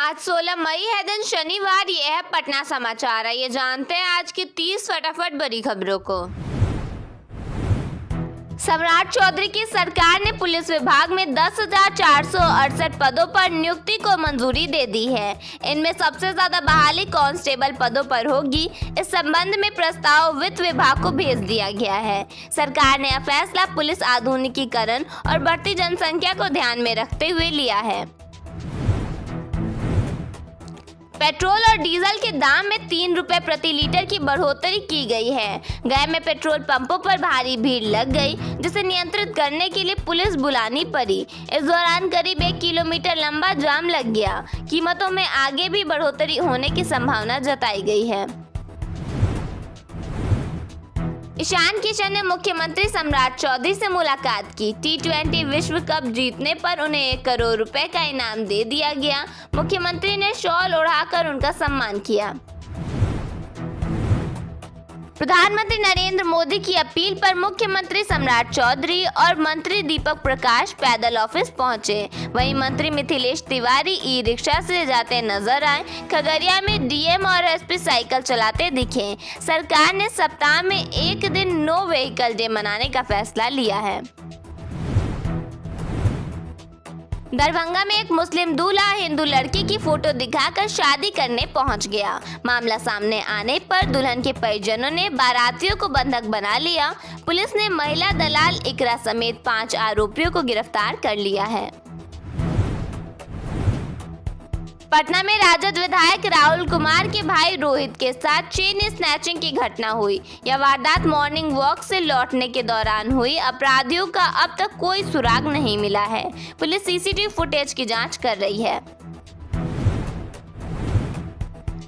आज 16 मई है, दिन शनिवार। ये है पटना समाचार। आइए जानते हैं आज की 30 फटाफट बड़ी खबरों को। सम्राट चौधरी की सरकार ने पुलिस विभाग में 10,468 पदों पर नियुक्ति को मंजूरी दे दी है। इनमें सबसे ज्यादा बहाली कांस्टेबल पदों पर होगी। इस संबंध में प्रस्ताव वित्त विभाग को भेज दिया गया है। सरकार ने यह फैसला पुलिस आधुनिकीकरण और बढ़ती जनसंख्या को ध्यान में रखते हुए लिया है। पेट्रोल और डीजल के दाम में 3 रुपए प्रति लीटर की बढ़ोतरी की गई है। गया में पेट्रोल पंपों पर भारी भीड़ लग गई, जिसे नियंत्रित करने के लिए पुलिस बुलानी पड़ी। इस दौरान करीब 1 किलोमीटर लंबा जाम लग गया। कीमतों में आगे भी बढ़ोतरी होने की संभावना जताई गई है। ईशान किशन ने मुख्यमंत्री सम्राट चौधरी से मुलाकात की। T20 विश्व कप जीतने पर उन्हें 1 करोड़ रुपए का इनाम दे दिया गया। मुख्यमंत्री ने शॉल ओढ़ाकर उनका सम्मान किया। प्रधानमंत्री नरेंद्र मोदी की अपील पर मुख्यमंत्री सम्राट चौधरी और मंत्री दीपक प्रकाश पैदल ऑफिस पहुंचे। वहीं मंत्री मिथिलेश तिवारी ई रिक्शा से जाते नजर आए। खगड़िया में डीएम और एसपी साइकिल चलाते दिखे। सरकार ने सप्ताह में 1 दिन नो व्हीकल डे मनाने का फैसला लिया है। दरभंगा में एक मुस्लिम दूल्हा हिंदू लड़की की फोटो दिखाकर शादी करने पहुंच गया। मामला सामने आने पर दुल्हन के परिजनों ने बारातियों को बंधक बना लिया। पुलिस ने महिला दलाल इकरा समेत 5 आरोपियों को गिरफ्तार कर लिया है। पटना में राजद विधायक राहुल कुमार के भाई रोहित के साथ चेन स्नैचिंग की घटना हुई। यह वारदात मॉर्निंग वॉक से लौटने के दौरान हुई। अपराधियों का अब तक कोई सुराग नहीं मिला है। पुलिस सीसीटीवी फुटेज की जांच कर रही है।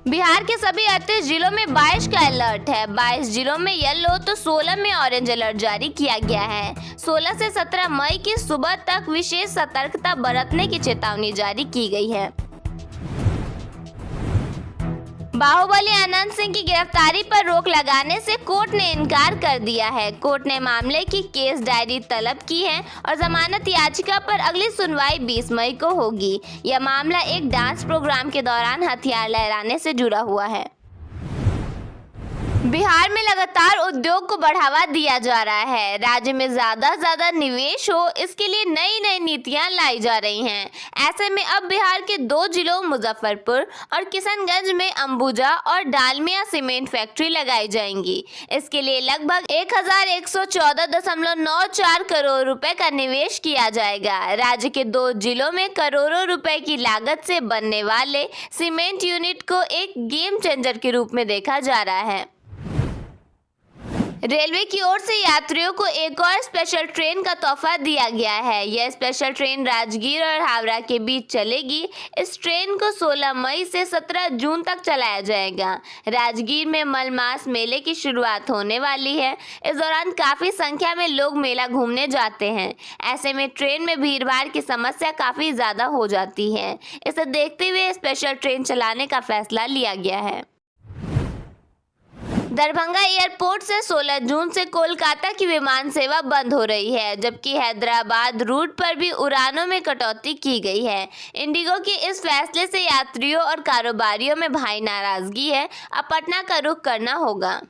बिहार के सभी 38 जिलों में 22 का अलर्ट है। 22 जिलों में येलो तो 16 में ऑरेंज अलर्ट जारी किया गया है। 16 से 17 मई की सुबह तक विशेष सतर्कता बरतने की चेतावनी जारी की गई है। बाहुबली अनंत सिंह की गिरफ्तारी पर रोक लगाने से कोर्ट ने इनकार कर दिया है। कोर्ट ने मामले की केस डायरी तलब की है और जमानत याचिका पर अगली सुनवाई 20 मई को होगी। यह मामला एक डांस प्रोग्राम के दौरान हथियार लहराने से जुड़ा हुआ है। बिहार में लगातार उद्योग को बढ़ावा दिया जा रहा है। राज्य में ज्यादा निवेश हो, इसके लिए नई नई नीतियां लाई जा रही हैं। ऐसे में अब बिहार के 2 जिलों मुजफ्फरपुर और किशनगंज में अंबुजा और डालमिया सीमेंट फैक्ट्री लगाई जाएंगी। इसके लिए लगभग 1114.94 करोड़ रुपए का निवेश किया जाएगा। राज्य के 2 जिलों में करोड़ों रुपए की लागत से बनने वाले सीमेंट यूनिट को एक गेम चेंजर के रूप में देखा जा रहा है। रेलवे की ओर से यात्रियों को एक और स्पेशल ट्रेन का तोहफा दिया गया है। यह स्पेशल ट्रेन राजगीर और हावड़ा के बीच चलेगी। इस ट्रेन को 16 मई से 17 जून तक चलाया जाएगा। राजगीर में मलमास मेले की शुरुआत होने वाली है। इस दौरान काफी संख्या में लोग मेला घूमने जाते हैं। ऐसे में ट्रेन में भीड़भाड़ की समस्या काफी ज्यादा हो जाती है। इसे देखते हुए स्पेशल ट्रेन चलाने का फैसला लिया गया है। दरभंगा एयरपोर्ट से 16 जून से कोलकाता की विमान सेवा बंद हो रही है, जबकि हैदराबाद रूट पर भी उड़ानों में कटौती की गई है। इंडिगो के इस फैसले से यात्रियों और कारोबारियों में भारी नाराजगी है। अब पटना का रुख करना होगा।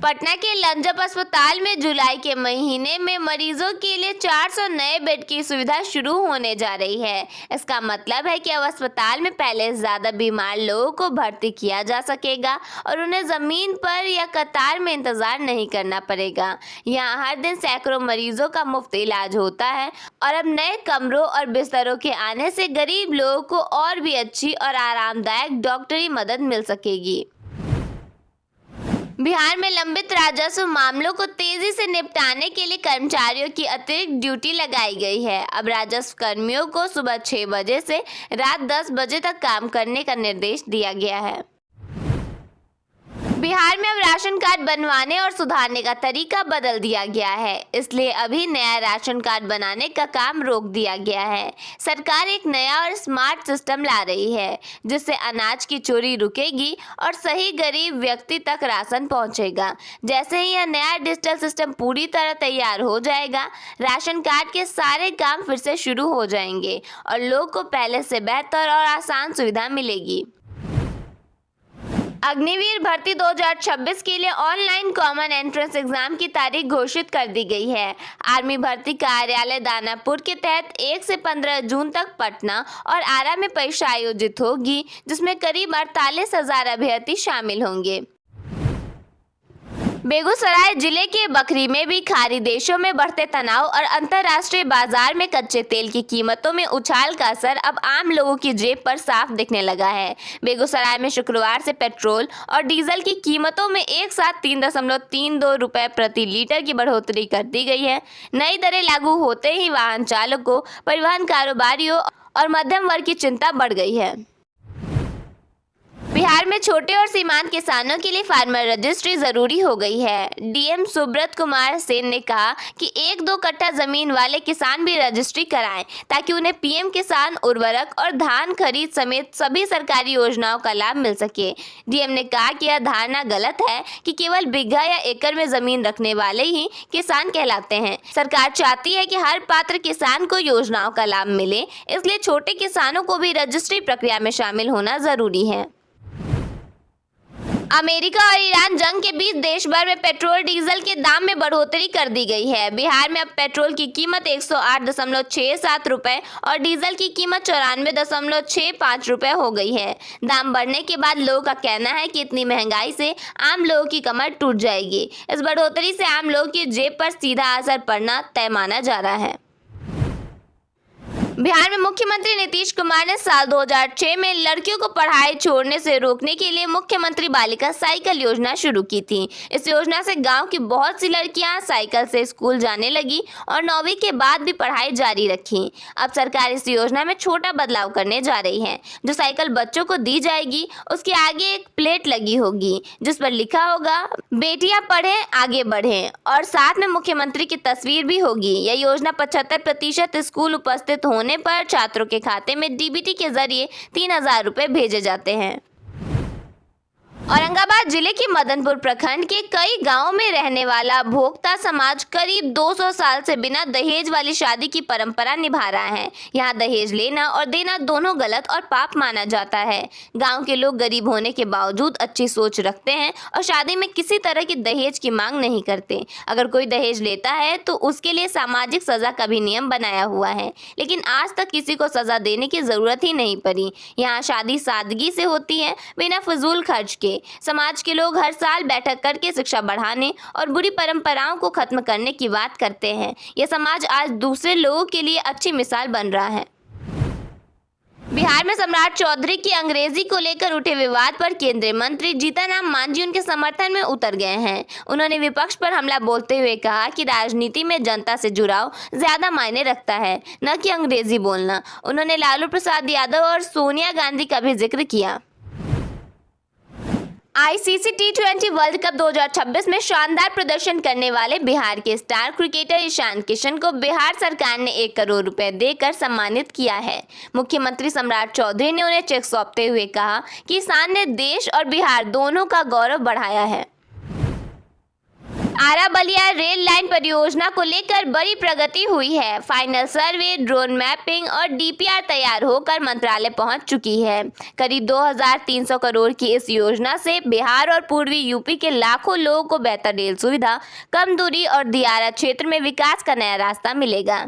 पटना के लंजप अस्पताल में जुलाई के महीने में मरीजों के लिए 400 नए बेड की सुविधा शुरू होने जा रही है। इसका मतलब है कि अब अस्पताल में पहले ज्यादा बीमार लोगों को भर्ती किया जा सकेगा और उन्हें जमीन पर या कतार में इंतजार नहीं करना पड़ेगा। यहाँ हर दिन सैकड़ों मरीजों का मुफ्त इलाज होता है और अब नए कमरों और बिस्तरों के आने से गरीब लोगों को और भी अच्छी और आरामदायक डॉक्टरी मदद मिल सकेगी। बिहार में लंबित राजस्व मामलों को तेजी से निपटाने के लिए कर्मचारियों की अतिरिक्त ड्यूटी लगाई गई है। अब राजस्व कर्मियों को सुबह 6 बजे से रात 10 बजे तक काम करने का निर्देश दिया गया है। बिहार में अब राशन कार्ड बनवाने और सुधारने का तरीका बदल दिया गया है, इसलिए अभी नया राशन कार्ड बनाने का काम रोक दिया गया है। सरकार एक नया और स्मार्ट सिस्टम ला रही है, जिससे अनाज की चोरी रुकेगी और सही गरीब व्यक्ति तक राशन पहुंचेगा। जैसे ही यह नया डिजिटल सिस्टम पूरी तरह तैयार हो जाएगा, राशन कार्ड के सारे काम फिर से शुरू हो जाएंगे और लोग को पहले से बेहतर और आसान सुविधा मिलेगी। अग्निवीर भर्ती 2026 के लिए ऑनलाइन कॉमन एंट्रेंस एग्जाम की तारीख घोषित कर दी गई है। आर्मी भर्ती कार्यालय दानापुर के तहत 1 से 15 जून तक पटना और आरा में परीक्षा आयोजित होगी, जिसमें करीब 48,000 अभ्यर्थी शामिल होंगे। बेगूसराय जिले के बखरी में भी खाड़ी देशों में बढ़ते तनाव और अंतर्राष्ट्रीय बाजार में कच्चे तेल की कीमतों में उछाल का असर अब आम लोगों की जेब पर साफ दिखने लगा है। बेगूसराय में शुक्रवार से पेट्रोल और डीजल की कीमतों में एक साथ 3.32 रुपए प्रति लीटर की बढ़ोतरी कर दी गई है। नई दरें लागू होते ही वाहन चालकों, परिवहन कारोबारियों और मध्यम वर्ग की चिंता बढ़ गई है। बिहार में छोटे और सीमांत किसानों के लिए फार्मर रजिस्ट्री जरूरी हो गई है। डीएम सुब्रत कुमार सेन ने कहा कि 1-2 कट्ठा जमीन वाले किसान भी रजिस्ट्री कराएं, ताकि उन्हें पीएम किसान उर्वरक और धान खरीद समेत सभी सरकारी योजनाओं का लाभ मिल सके। डीएम ने कहा कि यह धारणा गलत है कि केवल बीघा या एकड़ में जमीन रखने वाले ही किसान कहलाते हैं। सरकार चाहती है कि हर पात्र किसान को योजनाओं का लाभ मिले, इसलिए छोटे किसानों को भी रजिस्ट्री प्रक्रिया में शामिल होना जरूरी है। अमेरिका और ईरान जंग के बीच देश भर में पेट्रोल डीजल के दाम में बढ़ोतरी कर दी गई है। बिहार में अब पेट्रोल की कीमत 108.67 रुपए और डीजल की कीमत 94.65 रुपए हो गई है। दाम बढ़ने के बाद लोगों का कहना है कि इतनी महंगाई से आम लोगों की कमर टूट जाएगी। इस बढ़ोतरी से आम लोगों की जेब पर सीधा असर पड़ना तय माना जा रहा है। बिहार में मुख्यमंत्री नीतीश कुमार ने साल 2006 में लड़कियों को पढ़ाई छोड़ने से रोकने के लिए मुख्यमंत्री बालिका साइकिल योजना शुरू की थी। इस योजना से गांव की बहुत सी लड़कियां साइकिल से स्कूल जाने लगी और 9वीं के बाद भी पढ़ाई जारी रखी। अब सरकार इस योजना में छोटा बदलाव करने जा रही है। जो साइकिल बच्चों को दी जाएगी, उसके आगे एक प्लेट लगी होगी जिस पर लिखा होगा, बेटियां पढ़ें आगे बढ़ें, और साथ में मुख्यमंत्री की तस्वीर भी होगी। यह योजना 75% स्कूल उपस्थित होने पर छात्रों के खाते में डीबीटी के जरिए 3,000 रुपए भेजे जाते हैं। औरंगाबाद जिले के मदनपुर प्रखंड के कई गांवों में रहने वाला भोक्ता समाज करीब 200 साल से बिना दहेज वाली शादी की परंपरा निभा रहा है। यहाँ दहेज लेना और देना दोनों गलत और पाप माना जाता है। गांव के लोग गरीब होने के बावजूद अच्छी सोच रखते हैं और शादी में किसी तरह की दहेज की मांग नहीं करते। अगर कोई दहेज लेता है तो उसके लिए सामाजिक सजा का भी नियम बनाया हुआ है, लेकिन आज तक किसी को सजा देने की जरूरत ही नहीं पड़ी। यहाँ शादी सादगी से होती है, बिना फजूल खर्च के। समाज के लोग हर साल बैठक करके शिक्षा बढ़ाने और बुरी परंपराओं को खत्म करने की बात करते हैं। यह समाज आज दूसरे लोगों के लिए अच्छी मिसाल बन रहा है। बिहार में सम्राट चौधरी की अंग्रेजी को लेकर उठे विवाद पर केंद्रीय मंत्री जीतन मांझी उनके समर्थन में उतर गए हैं। उन्होंने विपक्ष पर हमला बोलते हुए कहा कि राजनीति में जनता से जुड़ाव ज्यादा मायने रखता है, न कि अंग्रेजी बोलना। उन्होंने लालू प्रसाद यादव और सोनिया गांधी का भी जिक्र किया। आईसीसी T20 वर्ल्ड कप 2026 में शानदार प्रदर्शन करने वाले बिहार के स्टार क्रिकेटर ईशान किशन को बिहार सरकार ने 1 करोड़ रुपए देकर सम्मानित किया है। मुख्यमंत्री सम्राट चौधरी ने उन्हें चेक सौंपते हुए कहा कि ईशान ने देश और बिहार दोनों का गौरव बढ़ाया है। आरा बलिया रेल लाइन परियोजना को लेकर बड़ी प्रगति हुई है। फाइनल सर्वे, ड्रोन मैपिंग और डीपीआर तैयार होकर मंत्रालय पहुंच चुकी है। करीब 2,300 करोड़ की इस योजना से बिहार और पूर्वी यूपी के लाखों लोगों को बेहतर रेल सुविधा, कम दूरी और दियारा क्षेत्र में विकास का नया रास्ता मिलेगा।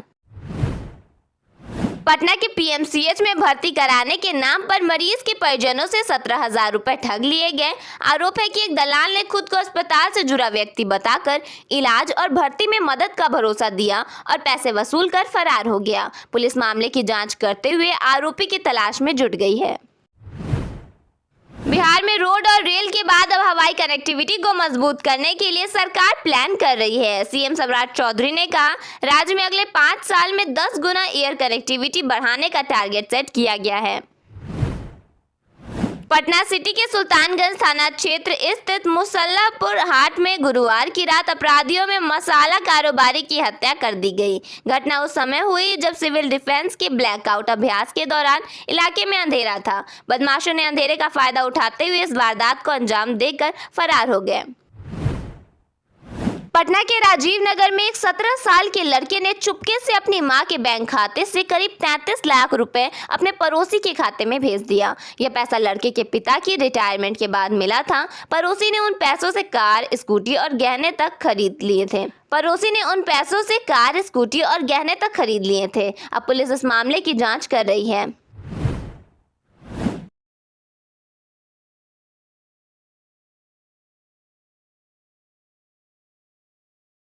पटना के पीएमसीएच में भर्ती कराने के नाम पर मरीज के परिजनों से 17,000 रुपए ठग लिए गए। आरोप है कि एक दलाल ने खुद को अस्पताल से जुड़ा व्यक्ति बताकर इलाज और भर्ती में मदद का भरोसा दिया और पैसे वसूल कर फरार हो गया। पुलिस मामले की जांच करते हुए आरोपी की तलाश में जुट गई है। बिहार में रोड और रेल के बाद अब हवाई कनेक्टिविटी को मजबूत करने के लिए सरकार प्लान कर रही है। सीएम सम्राट चौधरी ने कहा, राज्य में अगले 5 साल में 10 गुना एयर कनेक्टिविटी बढ़ाने का टारगेट सेट किया गया है। पटना सिटी के सुल्तानगंज थाना क्षेत्र स्थित मुसल्लापुर हाट में गुरुवार की रात अपराधियों में मसाला कारोबारी की हत्या कर दी गई। घटना उस समय हुई जब सिविल डिफेंस के ब्लैकआउट अभ्यास के दौरान इलाके में अंधेरा था। बदमाशों ने अंधेरे का फायदा उठाते हुए इस वारदात को अंजाम देकर फरार हो गए। पटना के राजीव नगर में एक 17 साल के लड़के ने चुपके से अपनी मां के बैंक खाते से करीब 33 लाख रुपए अपने पड़ोसी के खाते में भेज दिया। यह पैसा लड़के के पिता की रिटायरमेंट के बाद मिला था। पड़ोसी ने उन पैसों से कार, स्कूटी और गहने तक खरीद लिए थे। अब पुलिस इस मामले की जांच कर रही है।